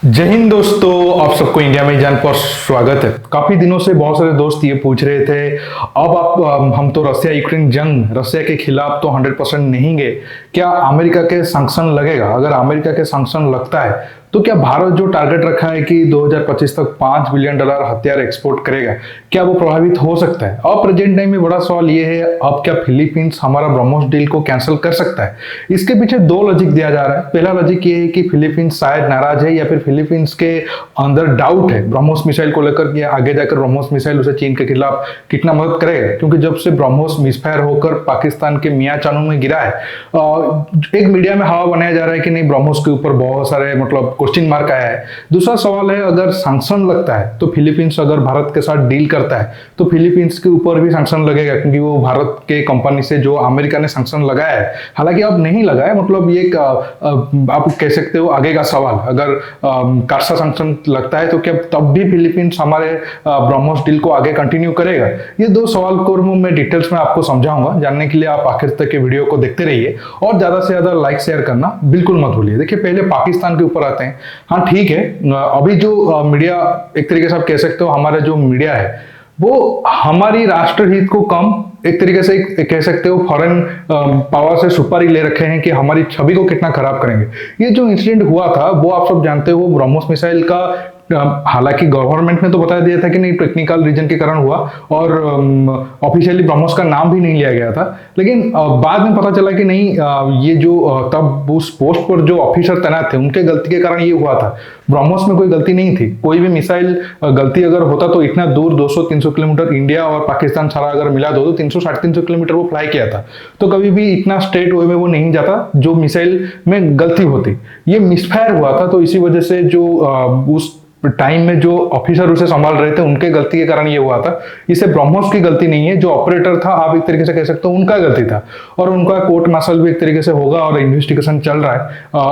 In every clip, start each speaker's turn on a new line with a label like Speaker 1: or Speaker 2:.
Speaker 1: जय हिंद दोस्तों, आप सबको इंडिया में जान पर स्वागत है। काफी दिनों से बहुत सारे दोस्त ये पूछ रहे थे अब आप हम तो रसिया यूक्रेन जंग रसिया के खिलाफ तो 100% नहीं गए, क्या अमेरिका के सैंक्शन लगेगा? अगर अमेरिका के सैंक्शन लगता है तो क्या भारत जो टारगेट रखा है कि 2025 तक $5 बिलियन हथियार एक्सपोर्ट करेगा, क्या वो प्रभावित हो सकता है? अब प्रेजेंट टाइम में बड़ा सवाल ये है, अब क्या फिलीपींस हमारा ब्रह्मोस डील को कैंसिल कर सकता है? इसके पीछे दो लॉजिक दिया जा रहा है। पहला लॉजिक ये है कि फिलीपींस शायद नाराज है या फिर फिलीपींस के अंदर डाउट है ब्रह्मोस मिसाइल को लेकर कि आगे जाकर ब्रह्मोस मिसाइल उसे चीन के खिलाफ कितना मदद करेगा, क्योंकि जब से ब्रह्मोस मिसफायर होकर पाकिस्तान के मियां चानू में गिरा है, एक मीडिया में हवा बनाया जा रहा है कि नहीं ब्रह्मोस के ऊपर बहुत सारे क्वेश्चन मार्क आया है। दूसरा सवाल है, अगर सैंक्शन लगता है तो फिलीपींस अगर भारत के साथ डील करता है तो फिलीपींस के ऊपर भी सैंक्शन लगेगा, क्योंकि वो भारत के कंपनी से जो अमेरिका ने सैंक्शन लगाया है, हालांकि अब नहीं लगाया, ये आप कह सकते हो आगे का सवाल। अगर कार्सा सैंक्शन लगता है तो क्या तब भी फिलीपींस हमारे ब्रह्मोस डील को आगे कंटिन्यू करेगा? ये दो सवाल को मैं डिटेल्स में आपको समझाऊंगा। जानने के लिए आप आखिर तक के वीडियो को देखते रहिए और ज्यादा से ज्यादा लाइक शेयर करना बिल्कुल मत भूलिए। देखिए, पहले पाकिस्तान के ऊपर आते हैं। हाँ ठीक है, अभी जो मीडिया, एक तरीके से आप कह सकते हो हमारा जो मीडिया है वो हमारी राष्ट्रहित को कम, एक तरीके से कह सकते हो फॉरेन पावर से सुपारी ले रखे हैं कि हमारी छवि को कितना खराब करेंगे। ये जो इंसिडेंट हुआ था वो आप सब जानते हो, ब्रह्मोस मिसाइल का हालांकि गवर्नमेंट ने तो बता दिया था कि नहीं टेक्निकल रीजन के कारण हुआ और ऑफिशियली ब्रह्मोस का नाम भी नहीं लिया गया था, लेकिन बाद में पता चला कि नहीं, ये जो तब उस पोस्ट पर जो ऑफिसर तैनात थे उनके गलती के कारण ये हुआ था। ब्रह्मोस में कोई गलती नहीं थी। कोई भी मिसाइल गलती अगर होता तो इतना दूर 200-300 किलोमीटर इंडिया और पाकिस्तान सारा अगर मिला दो तो 300-350 किलोमीटर वो फ्लाई किया था, तो कभी भी इतना स्ट्रेट वे में वो नहीं जाता जो मिसाइल में गलती होती। ये मिसफायर हुआ था, तो इसी वजह से जो उस टाइम में जो ऑफिसर उसे संभाल रहे थे उनके गलती के कारण ये हुआ था। इसे ब्रह्मोस की गलती नहीं है, जो ऑपरेटर था आप एक तरीके से कह सकते हो उनका गलती था, और उनका कोर्ट मार्शल भी एक तरीके से होगा और इन्वेस्टिगेशन चल रहा है।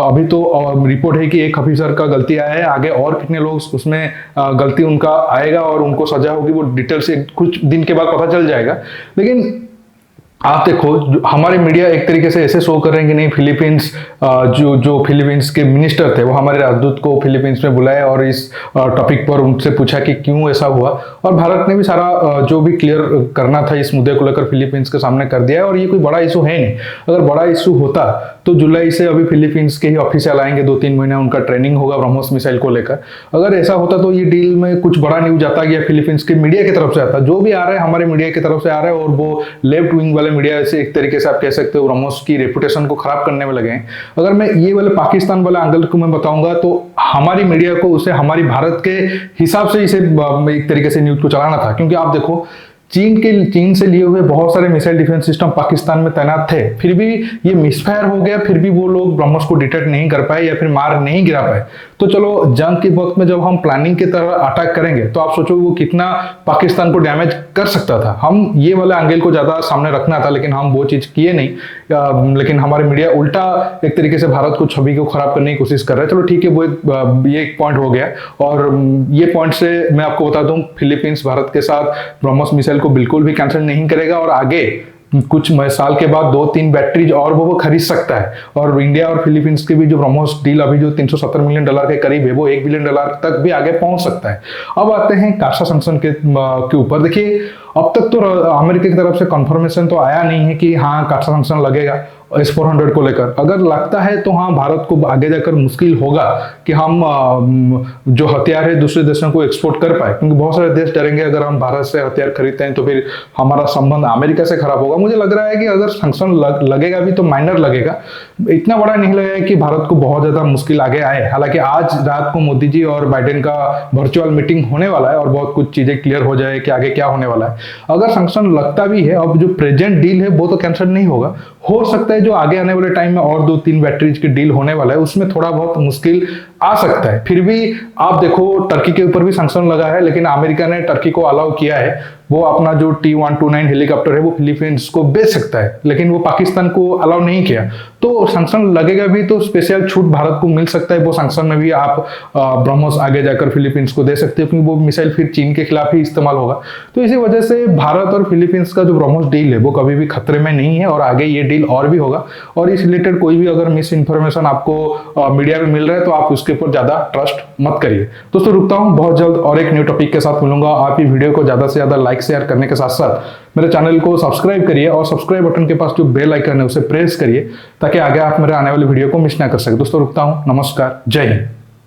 Speaker 1: अभी तो रिपोर्ट है कि एक ऑफिसर का गलती आया है, आगे और कितने लोग उसमें गलती उनका आएगा और उनको सजा होगी वो डिटेल से कुछ दिन के बाद पता चल जाएगा। लेकिन आप देखो, हमारे मीडिया एक तरीके से ऐसे शो कर रहे हैं कि नहीं फिलीपींस, जो फिलीपींस के मिनिस्टर थे वो हमारे राजदूत को फिलीपींस में बुलाया और इस टॉपिक पर उनसे पूछा कि क्यों ऐसा हुआ, और भारत ने भी सारा जो भी क्लियर करना था इस मुद्दे को लेकर फिलीपींस के सामने कर दिया है। और ये कोई बड़ा इशू है नहीं। अगर बड़ा इशू होता तो जुलाई से अभी फिलीपींस के ही ऑफिशियल आएंगे, 2-3 महीना उनका ट्रेनिंग होगा ब्रह्मोस मिसाइल को लेकर। अगर ऐसा होता तो ये डील में कुछ बड़ा न्यूज आता या फिलीपींस के मीडिया की तरफ से आता, जो भी आ रहा है हमारे मीडिया की तरफ से आ रहा है, और वो लेफ्ट विंग वाले मीडिया से एक तरीके से आप कह सकते हो ब्रह्मोस की रेपुटेशन को खराब करने में लगे हैं। अगर मैं ये वाले पाकिस्तान वाला एंगल को मैं बताऊंगा तो हमारी मीडिया को उसे हमारी भारत के हिसाब से इसे एक तरीके से न्यूज को चलाना था, क्योंकि आप देखो चीन से लिए हुए बहुत सारे मिसाइल डिफेंस सिस्टम पाकिस्तान में तैनात थे, फिर भी ये मिसफायर हो गया, फिर भी वो लोग ब्रह्मोस को डिटेक्ट नहीं कर पाए या फिर मार नहीं गिरा पाए। तो चलो, जंग के वक्त में जब हम प्लानिंग की तरह अटैक करेंगे तो आप सोचो वो कितना पाकिस्तान को डैमेज कर सकता था। हम ये वाला एंगल को ज्यादा सामने रखना था, लेकिन हम वो चीज किए नहीं। लेकिन हमारे मीडिया उल्टा एक तरीके से भारत को छवि को खराब करने की कोशिश कर रहा है। चलो ठीक है, वो ये एक पॉइंट हो गया, और ये पॉइंट से मैं आपको बता दूं फिलीपींस भारत के साथ ब्रह्मोस मिसाइल को बिल्कुल भी कैंसिल नहीं करेगा, और आगे कुछ साल के बाद 2-3 बैटरीज और वो खरीद सकता है। और इंडिया और फिलीपींस के भी जो ब्रह्मोस डील अभी जो $370 मिलियन के करीब है, वो $1 बिलियन तक भी आगे पहुंच सकता है। अब आते हैं कार्सा सैंक्शन के ऊपर। देखिए, अब तक तो अमेरिका की तरफ से कंफर्मेशन तो आया नहीं है कि हाँ कार्सा सैंक्शन लगेगा S-400 को लेकर। अगर लगता है तो हाँ, भारत को आगे जाकर मुश्किल होगा कि हम जो हथियार है दूसरे देशों को एक्सपोर्ट कर पाए, क्योंकि बहुत सारे देश डरेंगे अगर हम भारत से हथियार खरीदते हैं तो फिर हमारा संबंध अमेरिका से खराब होगा। मुझे लग रहा है कि अगर सैंक्शन लगेगा भी तो माइनर लगेगा, इतना बड़ा नहीं लगेगा कि भारत को बहुत ज्यादा मुश्किल आगे आए। हालांकि आज रात को मोदी जी और बाइडेन का वर्चुअल मीटिंग होने वाला है और बहुत कुछ चीजें क्लियर हो जाए कि आगे क्या होने वाला है। अगर सैंक्शन लगता भी है, अब जो प्रेजेंट डील है वो तो कैंसिल नहीं होगा। हो सकता है जो आगे आने वाले टाइम में और 2-3 बैटरीज की डील होने वाला है उसमें थोड़ा बहुत मुश्किल आ सकता है। फिर भी आप देखो, टर्की के ऊपर भी सैंक्शन लगा है, लेकिन अमेरिका ने टर्की को अलाउ किया है, वो अपना जो T-129 हेलीकॉप्टर है वो फिलीपींस को बेच सकता है, लेकिन वो पाकिस्तान को अलाउ नहीं किया। तो सैंक्शन लगेगा भी तो स्पेशल छूट भारत को मिल सकता है। वो सैंक्शन में भी आप ब्रह्मोस आगे जाकर फिलीपींस को दे सकते हो, क्योंकि वो मिसाइल फिर चीन के खिलाफ ही इस्तेमाल होगा। तो इसी वजह से भारत और फिलीपींस का जो ब्रह्मोस डील है वो कभी भी खतरे में नहीं है, और आगे ये डील और भी होगा। और इस रिलेटेड कोई भी अगर मिस इन्फॉर्मेशन आपको मीडिया में मिल रहा है तो आप उसके ऊपर ज्यादा ट्रस्ट मत करिए। दोस्तों रुकता हूं, बहुत जल्द और एक न्यू टॉपिक के साथ मिलूंगा। आप ये वीडियो को ज्यादा से ज्यादा लाइक शेयर करने के साथ साथ मेरे चैनल को सब्सक्राइब करिए, और सब्सक्राइब बटन के पास जो बेल आइकन है उसे प्रेस करिए, ताकि आगे आप मेरे आने वाले वीडियो को मिस ना कर सके। दोस्तों रुकता हूं, नमस्कार, जय हिंद।